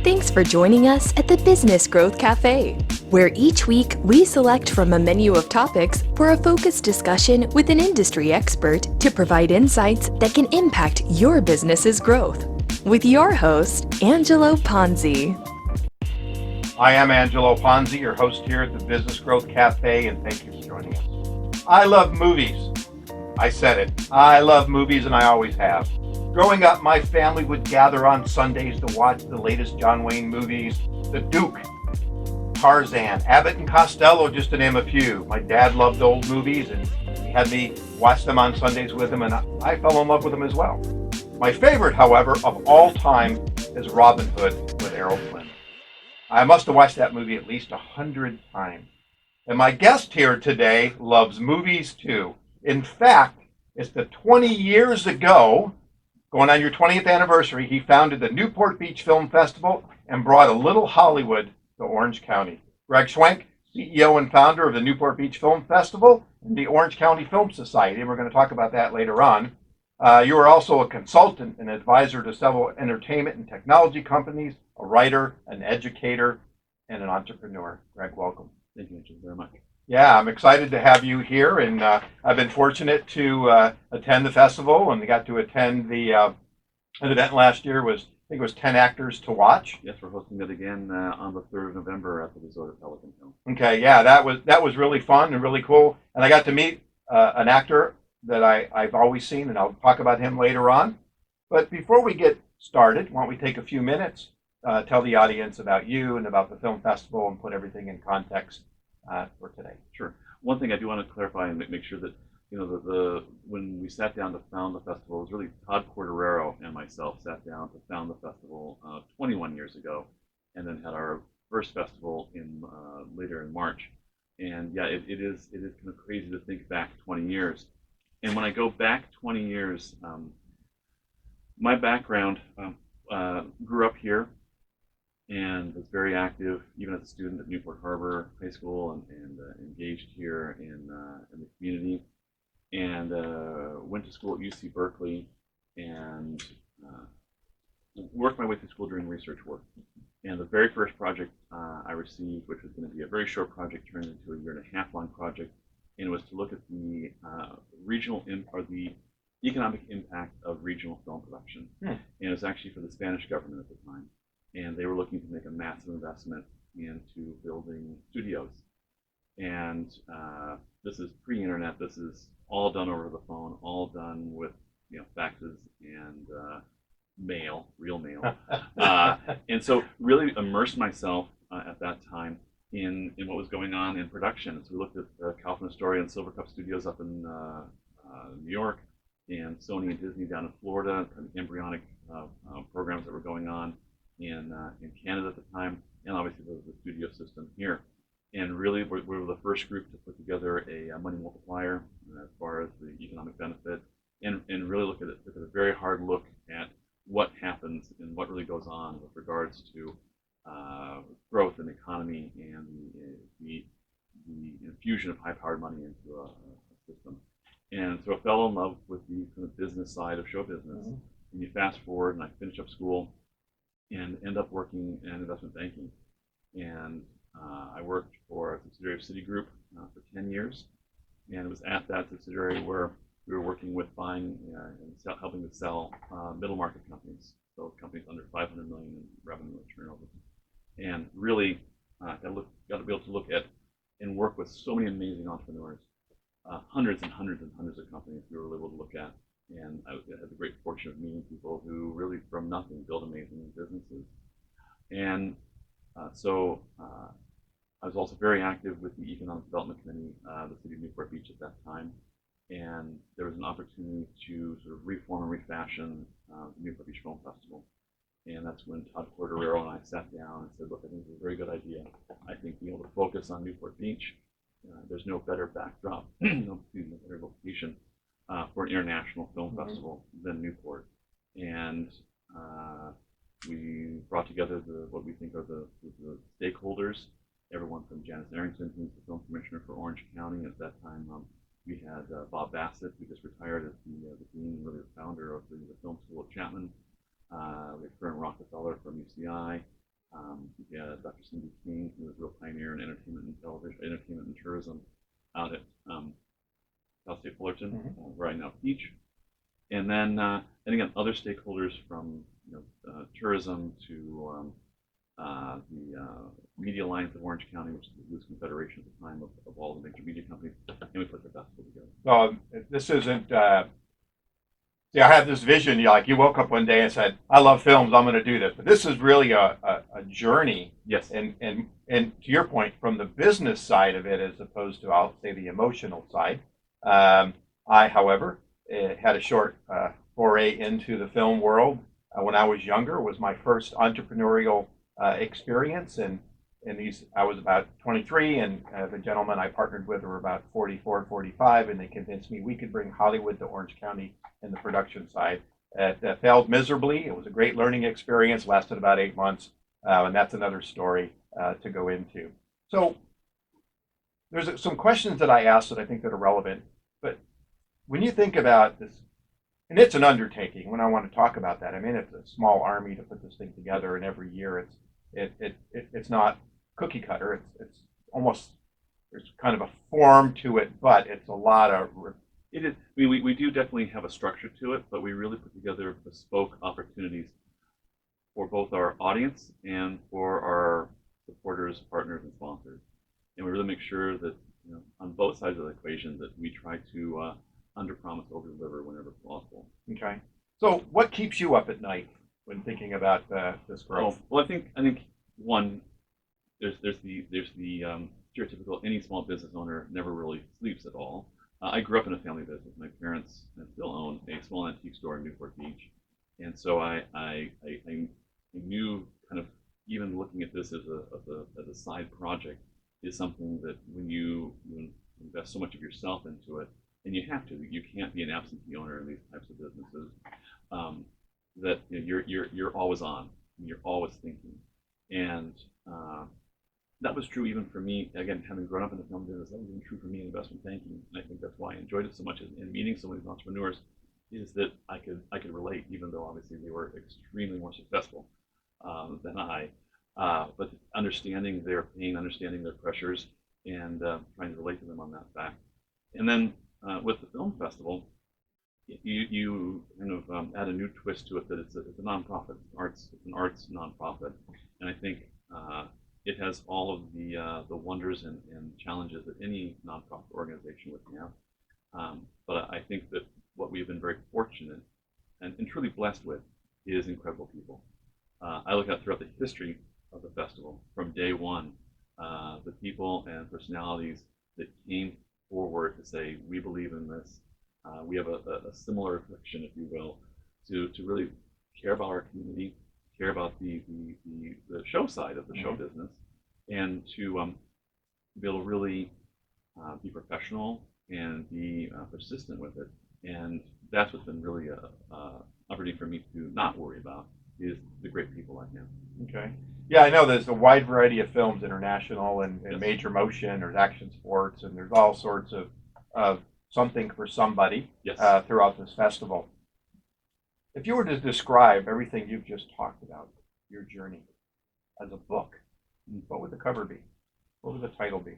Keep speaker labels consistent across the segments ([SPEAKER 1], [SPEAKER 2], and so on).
[SPEAKER 1] Thanks for joining us at the Business Growth Cafe, where each week we select from a menu of topics for a focused discussion with an industry expert to provide insights that can impact your business's growth. With your host, Angelo Ponzi.
[SPEAKER 2] I am Angelo Ponzi, your host here at the Business Growth Cafe, and thank you for joining us. I love movies. I said it. I love movies, and I always have. Growing up, my family would gather on Sundays to watch the latest John Wayne movies, The Duke, Tarzan, Abbott and Costello, just to name a few. My dad loved old movies, and he had me watch them on Sundays with him, and I fell in love with them as well. My favorite, however, of all time is Robin Hood with Errol Flynn. I must have watched that movie at least 100 times. And my guest here today loves movies too. In fact, it's the 20 years ago, going on your 20th anniversary, he founded the Newport Beach Film Festival and brought a little Hollywood to Orange County. Gregg Schwenk, CEO and founder of the Newport Beach Film Festival and the Orange County Film Society. We're going to talk about that later on. You are also a consultant and advisor to several entertainment and technology companies, a writer, an educator, and an entrepreneur. Gregg, welcome.
[SPEAKER 3] Thank you very much.
[SPEAKER 2] Yeah, I'm excited to have you here, and I've been fortunate to attend the festival, and got to attend an event last year. I think it was 10 actors to watch.
[SPEAKER 3] Yes, we're hosting it again on the 3rd of November at the resort at Pelican Hill.
[SPEAKER 2] Okay, yeah, that was really fun and really cool, and I got to meet an actor that I've always seen, and I'll talk about him later on. But before we get started, why don't we take a few minutes, tell the audience about you and about the film festival and put everything in context for today.
[SPEAKER 3] Sure. One thing I do want to clarify and make sure that, the when we sat down to found the festival, it was really Todd Corderero and myself sat down to found the festival 21 years ago, and then had our first festival later in March. And yeah, it is kind of crazy to think back 20 years. And when I go back 20 years, my background, grew up here and was very active, even as a student at Newport Harbor High School, and engaged here in the community, and went to school at UC Berkeley, and worked my way through school doing research work. And the very first project I received, which was going to be a very short project, turned into a 1.5-year long project, and it was to look at the the economic impact of regional film production. And it was actually for the Spanish government at the time. And they were looking to make a massive investment into building studios. And this is pre-internet. This is all done over the phone, all done with faxes and real mail. And so really immersed myself at that time in what was going on in production. So we looked at Kaufman Astoria and Silvercup Studios up in New York, and Sony and Disney down in Florida, kind of embryonic programs that were going on in Canada at the time, and obviously the studio system here. And really, we were the first group to put together a money multiplier as far as the economic benefit, and really look at a very hard look at what happens and what really goes on with regards to growth in the economy and the infusion of high-powered money into a system. And so I fell in love with the kind of business side of show business. Mm-hmm. And you fast forward, and I finish up school and end up working in investment banking. And I worked for a subsidiary of Citigroup for 10 years. And it was at that subsidiary where we were working with buying and helping to sell middle market companies, so companies under 500 million in revenue or turnover. And really got to be able to look at and work with so many amazing entrepreneurs, hundreds and hundreds and hundreds of companies we were able to look at. And I had the great fortune of meeting people who really from nothing built amazing businesses. And so I was also very active with the Economic Development Committee, the city of Newport Beach at that time. And there was an opportunity to sort of reform and refashion the Newport Beach Film Festival. And that's when Todd Corderero and I sat down and said, look, I think it's a very good idea. I think being able to focus on Newport Beach, there's no better backdrop, no better location for an international film festival than Newport. And we brought together what we think are the stakeholders, everyone from Janice Arrington, who's the film commissioner for Orange County. At that time, we had Bob Bassett, who just retired as the dean and really the founder of the film school at Chapman. We had Fern Rockefeller from UCI, Yeah, Dr. Cindy King, who was a real pioneer in entertainment and television, entertainment and tourism, out at Cal State Fullerton, where I now teach. And then, and again, other stakeholders from tourism to the Media Alliance of Orange County, which is the loose confederation at the time of all the major media companies, and we put the festival together.
[SPEAKER 2] Well, this isn't. See, I had this vision. You woke up one day and said, "I love films. I'm going to do this." But this is really a journey.
[SPEAKER 3] Yes.
[SPEAKER 2] And to your point, from the business side of it, as opposed to, I'll say, the emotional side. I, however, had a short foray into the film world when I was younger. It was my first entrepreneurial experience, and I was about 23, and the gentlemen I partnered with were about 44, 45, and they convinced me we could bring Hollywood to Orange County in the production side. It failed miserably. It was a great learning experience, lasted about 8 months, and that's another story to go into. So there's some questions that I asked that I think that are relevant, but when you think about this, and it's an undertaking when I want to talk about that. I mean, it's a small army to put this thing together, and every year it's not cookie cutter. It's almost, there's kind of a form to it, but it's a lot of.
[SPEAKER 3] It is. I mean, we do definitely have a structure to it, but we really put together bespoke opportunities for both our audience and for our supporters, partners, and sponsors. And we really make sure that on both sides of the equation that we try to under-promise, over-deliver whenever possible.
[SPEAKER 2] Okay. So, what keeps you up at night when thinking about this growth?
[SPEAKER 3] Well, I think one, there's the stereotypical any small business owner never really sleeps at all. I grew up in a family business. My parents still own a small antique store in Newport Beach, and so I knew kind of even looking at this as a side project is something that when you invest so much of yourself into it, and you have to, you can't be an absentee owner in these types of businesses. That you're always on, you're always thinking, and that was true even for me. Again, having grown up in the film business, that was even true for me in investment banking. And I think that's why I enjoyed it so much in meeting so many entrepreneurs, is that I could relate, even though obviously they were extremely more successful than I. But understanding their pain, understanding their pressures, and trying to relate to them on that fact. And then with the film festival, you kind of add a new twist to it that it's a nonprofit. It's an arts nonprofit, and I think it has all of the wonders and challenges that any nonprofit organization would have. But I think that what we've been very fortunate and truly blessed with is incredible people. I look at throughout the history of the festival, from day one, the people and personalities that came forward to say, we believe in this. We have a similar affliction, if you will, to really care about our community, care about the show side of the show business, and to be able to really be professional and be persistent with it. And that's what's been really a opportunity for me to not worry about, is the great people I have.
[SPEAKER 2] Okay. Yeah, I know there's a wide variety of films, international and
[SPEAKER 3] Yes.
[SPEAKER 2] major motion, there's action sports, and there's all sorts of something for somebody
[SPEAKER 3] Yes.
[SPEAKER 2] throughout this festival. If you were to describe everything you've just talked about, your journey as a book, what would the cover be? What would the title be?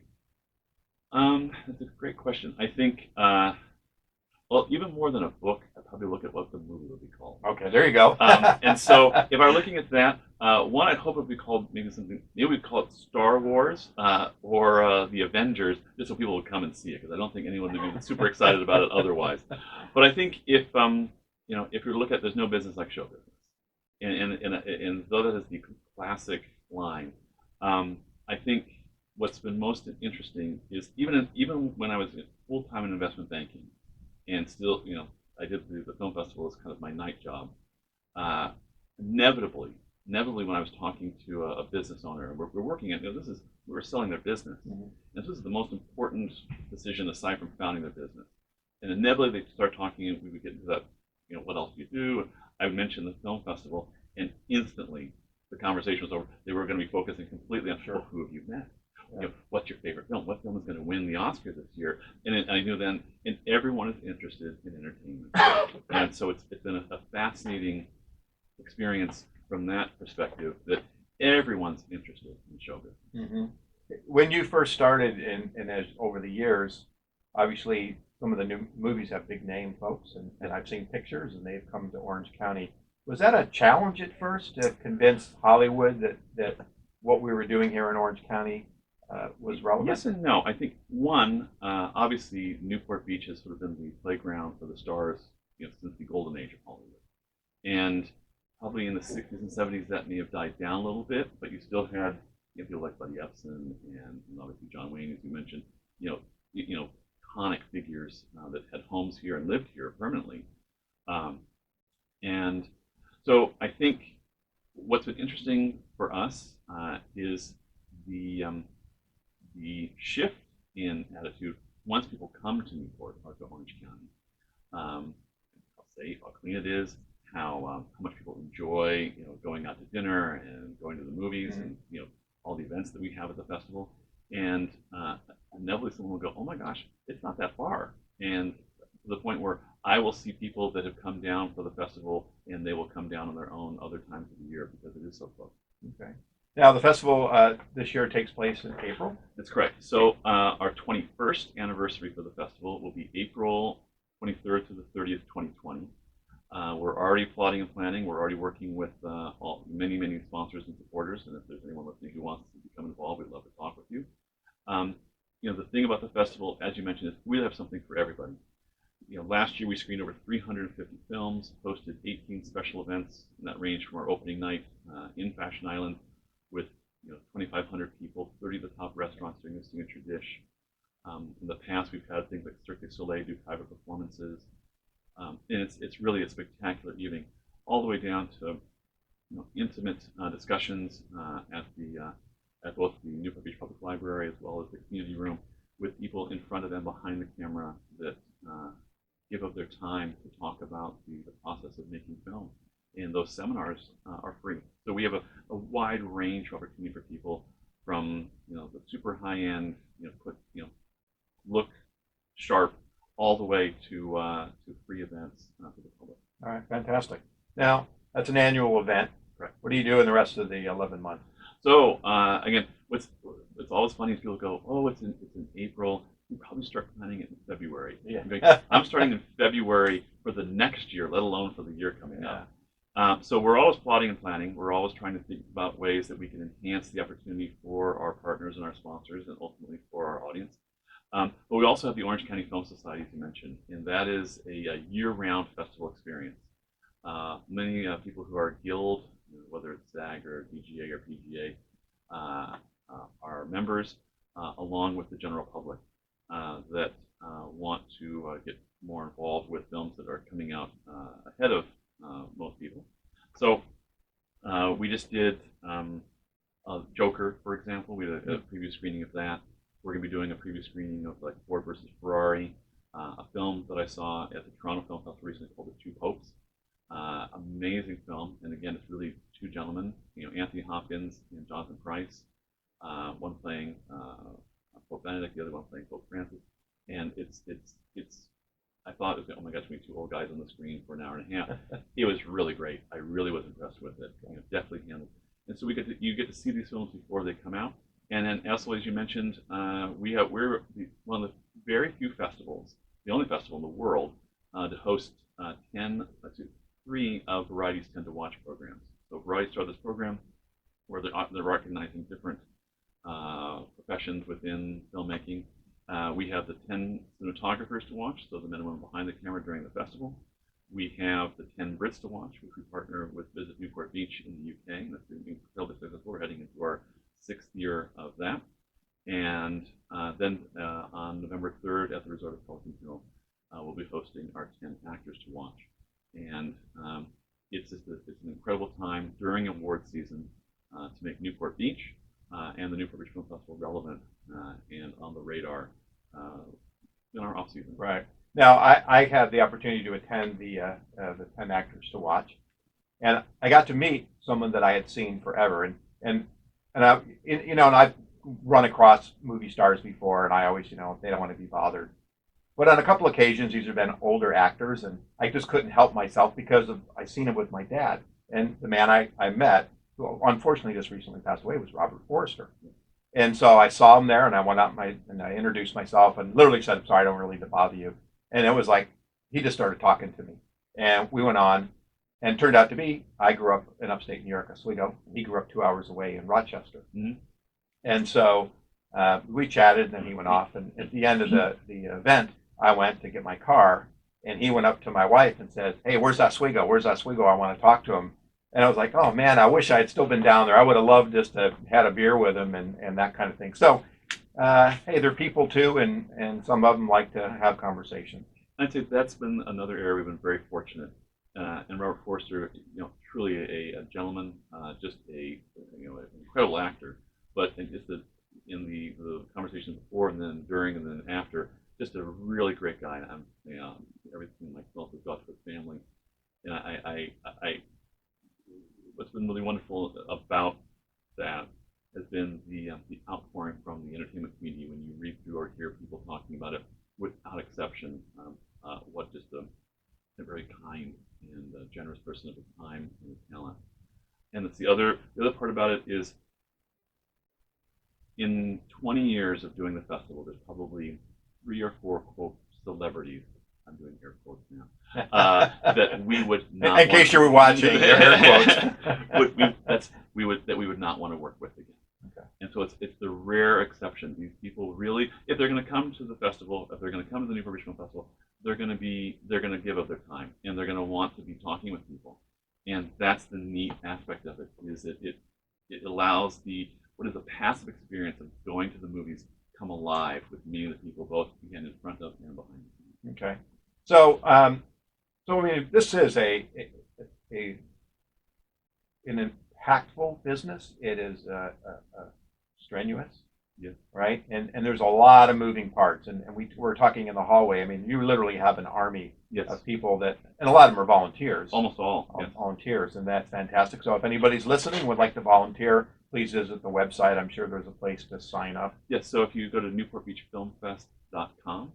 [SPEAKER 3] That's a great question. I think, well, even more than a book, I'd probably look at what the movie would be called.
[SPEAKER 2] Okay, there you go.
[SPEAKER 3] And so, if I were looking at that, one, I'd hope it would be called maybe we'd call it Star Wars or The Avengers, just so people would come and see it, because I don't think anyone would be super excited about it otherwise. But I think if you look at, there's no business like show business, and though that is the classic line, I think what's been most interesting is even when I was full time in investment banking, and still, I did the film festival as kind of my night job. Inevitably, when I was talking to a business owner, we're working at, we were selling their business. Mm-hmm. And this was the most important decision aside from founding their business. And inevitably, they start talking, and we would get into that, what else do you do? I would mention the film festival, and instantly the conversation was over. They were going to be focusing completely on, well, who have you met? Yeah. What's your favorite film? What film is going to win the Oscar this year? And I knew then, and everyone is interested in entertainment. And so it's been a fascinating experience from that perspective. That everyone's interested in show business.
[SPEAKER 2] Mm-hmm. When you first started, and as over the years, obviously some of the new movies have big name folks, and I've seen pictures, and they've come to Orange County. Was that a challenge at first to convince Hollywood that what we were doing here in Orange County was relevant?
[SPEAKER 3] Yes and no. I think one, obviously Newport Beach has sort of been the playground for the stars, since the golden age of Hollywood. And probably in the 60s and 70s that may have died down a little bit, but you still had people like Buddy Epson and obviously John Wayne, as you mentioned, iconic figures that had homes here and lived here permanently. And so I think what's been interesting for us is the shift in attitude once people come to Newport or to Orange County. How safe, how clean it is, how much people enjoy, going out to dinner and going to the movies, and all the events that we have at the festival. And inevitably someone will go, "Oh my gosh, it's not that far," and to the point where I will see people that have come down for the festival, and they will come down on their own other times of the year because it is so close.
[SPEAKER 2] Okay. Now the festival this year takes place in April.
[SPEAKER 3] That's correct. So our 21st anniversary for the festival will be April 23rd to the 30th, 2020. We're already plotting and planning. We're already working with many sponsors and supporters. And if there's anyone listening who wants to become involved, we'd love to talk with you. The thing about the festival, as you mentioned, is we have something for everybody. Last year we screened over 350 films, hosted 18 special events, and that ranged from our opening night in Fashion Island with 2,500 people, 30 of the top restaurants doing a signature dish. In the past, we've had things like Cirque du Soleil do private performances, and it's really a spectacular evening, all the way down to intimate discussions at both the Newport Beach Public Library as well as the community room with people in front of and behind the camera that give up their time to talk about the process of making film. And those seminars are free. So we have a wide range of opportunity for people from the super high end, look sharp, all the way to free events for the public.
[SPEAKER 2] All right, fantastic. Now that's an annual event.
[SPEAKER 3] Correct.
[SPEAKER 2] What do you do in the rest of the 11 months?
[SPEAKER 3] So again, what's always funny is people go, "Oh, it's in April." You probably start planning it in February.
[SPEAKER 2] Yeah.
[SPEAKER 3] I'm starting in February for the next year, let alone for the year coming
[SPEAKER 2] Yeah.
[SPEAKER 3] up. So we're always plotting and planning. We're always trying to think about ways that we can enhance the opportunity for our partners and our sponsors, and ultimately for our audience. But we also have the Orange County Film Society, as you mentioned, and that is a year-round festival experience. Many people who are Guild, whether it's SAG or DGA or PGA, are members, along with the general public that want to get more involved with films that are coming out ahead of most people. So we just did Joker, for example. We did a preview screening of that. We're going to be doing a preview screening of like Ford versus Ferrari, a film that I saw at the Toronto Film Festival recently called The Two Popes. Amazing film, and again, it's really two gentlemen, Anthony Hopkins and Jonathan Pryce, one playing Pope Benedict, the other one playing Pope Francis, and it's. I thought it was, oh my gosh, we had two old guys on the screen for an hour and a half. It was really great. I really was impressed with it. Definitely handled. And so you get to see these films before they come out. And then, also, as you mentioned, we're one of the very few festivals, the only festival in the world, to host 3 of Variety's 10 to Watch programs. So Variety started this program where they're recognizing different professions within filmmaking. We have the 10 cinematographers to watch, so the men and women behind the camera during the festival. We have the 10 Brits to watch, which we partner with Visit Newport Beach in the UK. And that's being incredibly successful. We're heading into our 6th year of that. And then on November 3rd at the Resort of Pelican Hill, we'll be hosting our 10 actors to watch. And it's an incredible time during award season to make Newport Beach and the Newport Beach Film Festival relevant and on the radar in our off season.
[SPEAKER 2] Right. Now, I had the opportunity to attend the 10 actors to watch, and I got to meet someone that I had seen forever, and I've run across movie stars before, and I always, they don't want to be bothered. But on a couple occasions, these have been older actors, and I just couldn't help myself because I seen him with my dad, and the man I met who unfortunately just recently passed away, was Robert Forster. And so I saw him there, and I went out and I introduced myself and literally said, "I'm sorry, I don't really need to bother you." And it was like he just started talking to me, and we went on, and it turned out to be I grew up in upstate New York, Oswego. He grew up 2 hours away in Rochester, and so we chatted, and then he went off. And at the end of the event, I went to get my car, and he went up to my wife and said, "Hey, where's Oswego? Where's Oswego? I want to talk to him." And I was like, "Oh man, I wish I had still been down there. I would have loved just to had a beer with him and that kind of thing." So, hey, they're people too, and some of them like to have conversations.
[SPEAKER 3] I'd say that's been another area we've been very fortunate. And Robert Forster, truly a gentleman, just an incredible actor. But just in the conversation before and then during and then after, just a really great guy. Everything myself has got to his family, and what's been really wonderful about that has been the outpouring from the entertainment community when you read through or hear people talking about it without exception. What just a very kind and generous person of his time and his talent. And that's the other part about it is in 20 years of doing the festival, there's probably 3 or 4 quote celebrities. I'm doing air quotes now. That we would not.
[SPEAKER 2] In case you were watching, air quotes.
[SPEAKER 3] we would not want to work with again.
[SPEAKER 2] Okay.
[SPEAKER 3] And so it's the rare exception. These people really, if they're going to come to the festival, if they're going to come to the Newport Beach Film Festival, they're going to give up their time, and they're going to want to be talking with people. And that's the neat aspect of it, is that it allows the passive experience of going to the movies come alive with meeting the people both again in front of and behind the
[SPEAKER 2] Okay. So, I mean, this is an impactful business. It is strenuous.
[SPEAKER 3] Yeah.
[SPEAKER 2] Right. And there's a lot of moving parts. And we were talking in the hallway. I mean, you literally have an army of people and a lot of them are volunteers.
[SPEAKER 3] Almost all. Yes.
[SPEAKER 2] Volunteers. And that's fantastic. So if anybody's listening would like to volunteer, please visit the website. I'm sure there's a place to sign up.
[SPEAKER 3] Yes. So if you go to newportbeachfilmfest.com,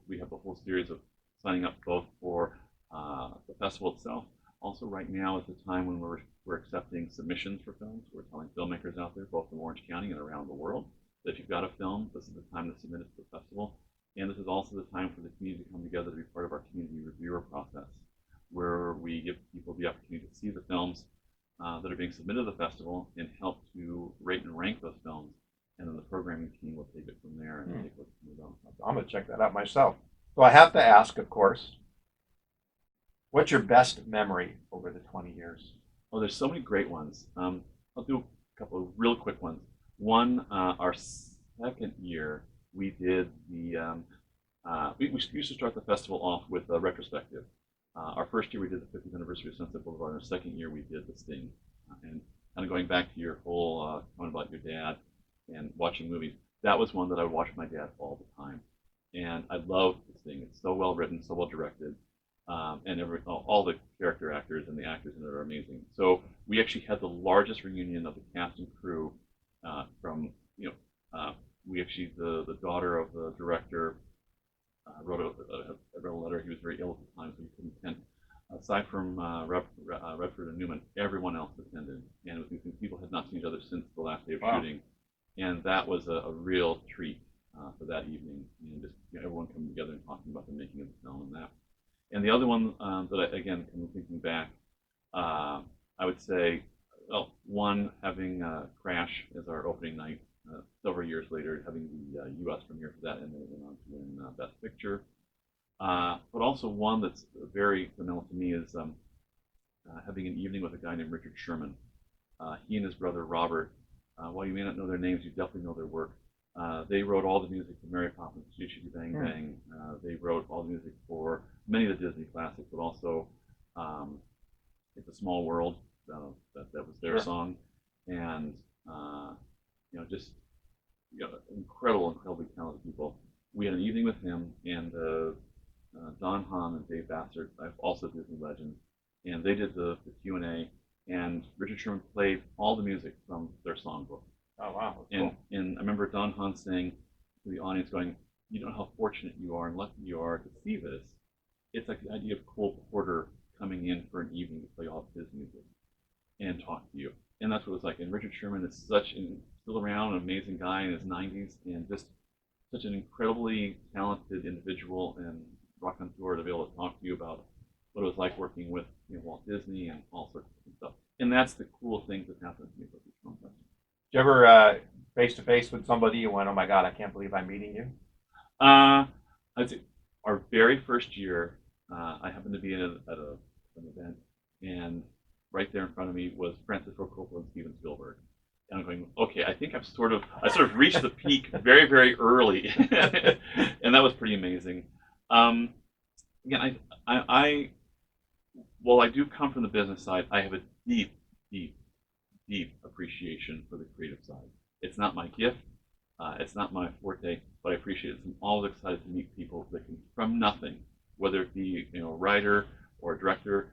[SPEAKER 3] we have a whole series of signing up both for the festival itself. Also, right now is the time when we're accepting submissions for films. We're telling filmmakers out there, both in Orange County and around the world, that if you've got a film, this is the time to submit it to the festival. And this is also the time for the community to come together to be part of our community reviewer process, where we give people the opportunity to see the films that are being submitted to the festival and help to rate and rank those films. And then the programming team will take it from there and take what's moved on.
[SPEAKER 2] I'm going to check that out myself. So I have to ask, of course, what's your best memory over the 20 years?
[SPEAKER 3] Oh, there's so many great ones. I'll do a couple of real quick ones. One, our second year, we did the, we used to start the festival off with a retrospective. Our first year we did the 50th anniversary of Sunset Boulevard, and our second year we did The Sting. And kind of going back to your whole comment about your dad and watching movies, that was one that I would watch with my dad all the time. And I love The Sting. It's so well written, so well directed. And all the character actors and the actors in it are amazing. So we actually had the largest reunion of the cast and crew we actually, the daughter of the director wrote a letter. He was very ill at the time, so he couldn't attend. Aside from Redford and Newman, everyone else attended. And people had not seen each other since the last day of shooting. And that was a real treat for that evening. And just everyone coming together and talking about the making of the film and that. And the other one that I, again, kind of thinking back, I would say, one, having Crash as our opening night several years later, having the U.S. premiere for that, and then it went on to win Best Picture. But also one that's very fundamental to me is having an evening with a guy named Richard Sherman. He and his brother Robert, while you may not know their names, you definitely know their work. They wrote all the music for Mary Poppins, Chitty Chitty Bang Bang. They wrote all the music for many of the Disney classics, but also It's a Small World. That was their song, and incredibly talented people. We had an evening with him and Don Hahn and Dave Bassert, also Disney legends, and they did the Q&A, and Richard Sherman played all the music from their songbook.
[SPEAKER 2] Oh, wow.
[SPEAKER 3] And I remember Don Hahn saying to the audience, going, "You know how fortunate you are and lucky you are to see this. It's like the idea of Cole Porter coming in for an evening to play all of his music." and talk to you. And that's what it was like. And Richard Sherman is still around, an amazing guy in his 90s, and just such an incredibly talented individual and raconteur to be able to talk to you about what it was like working with Walt Disney and all sorts of stuff. And that's the cool things that happened to me with this film festival.
[SPEAKER 2] Did you ever face to face with somebody you went, oh my God, I can't believe I'm meeting you?
[SPEAKER 3] I'd say our very first year, I happened to be at an event, and right there in front of me was Francis Ford Coppola and Steven Spielberg. And I'm going, okay, I think I sort of reached the peak very, very early, and that was pretty amazing. Again, while I do come from the business side, I have a deep, deep, deep appreciation for the creative side. It's not my gift, it's not my forte, but I appreciate it. I'm always excited to meet people that can, from nothing, whether it be a writer or a director,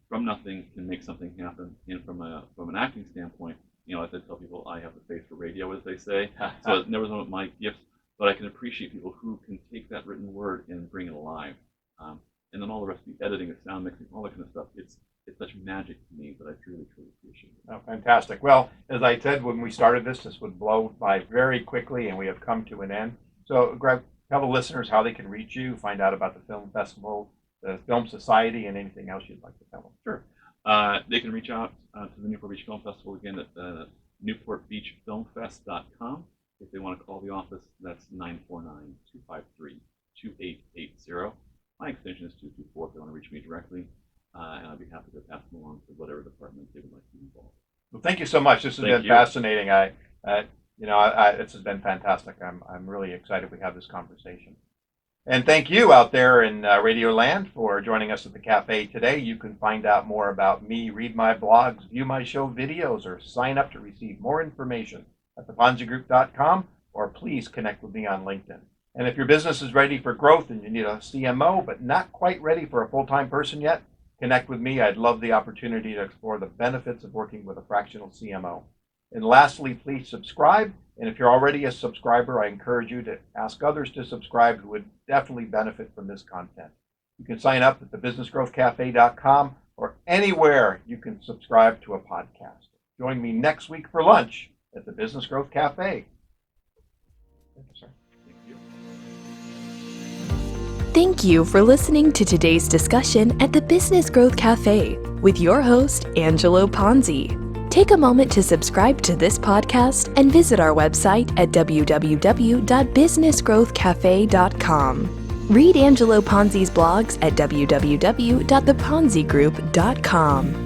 [SPEAKER 3] from nothing can make something happen. And from an acting standpoint, as I tell people, I have the face for radio, as they say. So it's never one of my gifts, but I can appreciate people who can take that written word and bring it alive. And then all the rest of the editing, the sound mixing, all that kind of stuff. It's such magic to me that I truly, truly appreciate it.
[SPEAKER 2] Oh, fantastic. Well, as I said when we started this would blow by very quickly, and we have come to an end. So, Gregg, tell the listeners how they can reach you, find out about the film festival, the Film Society, and anything else you'd like to tell them.
[SPEAKER 3] Sure. They can reach out to the Newport Beach Film Festival again at newportbeachfilmfest.com. If they want to call the office, that's 949-253-2880. My extension is 224 if they want to reach me directly, and I'd be happy to pass them along to whatever department they would like to be involved.
[SPEAKER 2] Well, thank you so much. This has been fascinating. This has been fantastic. I'm really excited we have this conversation. And thank you out there in Radio Land for joining us at the cafe today. You can find out more about me, read my blogs, view my show videos, or sign up to receive more information at theponzigroup.com, or please connect with me on LinkedIn. And if your business is ready for growth and you need a CMO but not quite ready for a full-time person yet, connect with me. I'd love the opportunity to explore the benefits of working with a fractional CMO. And lastly, please subscribe. And if you're already a subscriber, I encourage you to ask others to subscribe who would definitely benefit from this content. You can sign up at thebusinessgrowthcafe.com or anywhere you can subscribe to a podcast. Join me next week for lunch at the Business Growth Cafe. Thank you, sir.
[SPEAKER 1] Thank you for listening to today's discussion at the Business Growth Cafe with your host, Angelo Ponzi. Take a moment to subscribe to this podcast and visit our website at www.businessgrowthcafe.com. Read Angelo Ponzi's blogs at www.theponzigroup.com.